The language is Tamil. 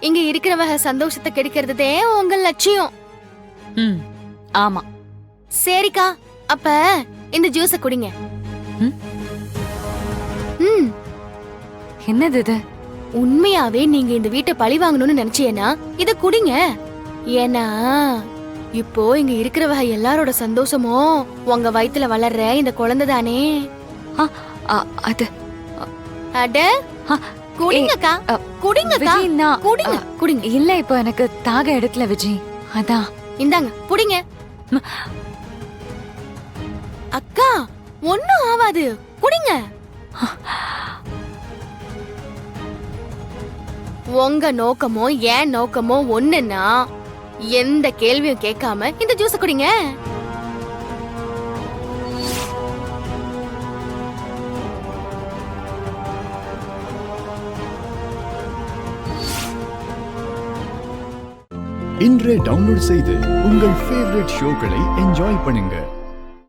இங்க இருக்கிறவங்க சந்தோஷத்தை கெடுக்கிறதே உங்க லட்சியம். ஆமா. சரிக்கா, அப்ப இந்த ஜூஸ குடிங்க. என்னது இது? உண்மையாவே நீங்க இந்த வீட்டை பழி வாங்கணும்னு நினைச்சீங்கன்னா இத குடிங்க. ஏன்னா இப்போ இங்க இருக்கிறவங்க எல்லாரோட சந்தோஷமும் உங்க வயித்துல வளர்ற இந்த குழந்தை தானே. அது அட குடிங்கக்கா, குடிங்கக்கா, குடிங்க குடிங்க. இல்ல, இப்போ எனக்கு தாக இடத்துல விஜய், அதான். இந்தாங்க குடிங்க. அக்கா ஒண்ணும் ஆவாது, குடிங்க. உங்க நோக்கமோ என் நோக்கமோ ஒண்ணுன்னா எந்த கேள்வியும் கேட்காம இந்த ஜூஸ குடிங்க. இன்றே டவுன்லோட் செய்து உங்கள் ஃபேவரட் ஷோக்களை என்ஜாய் பண்ணுங்க.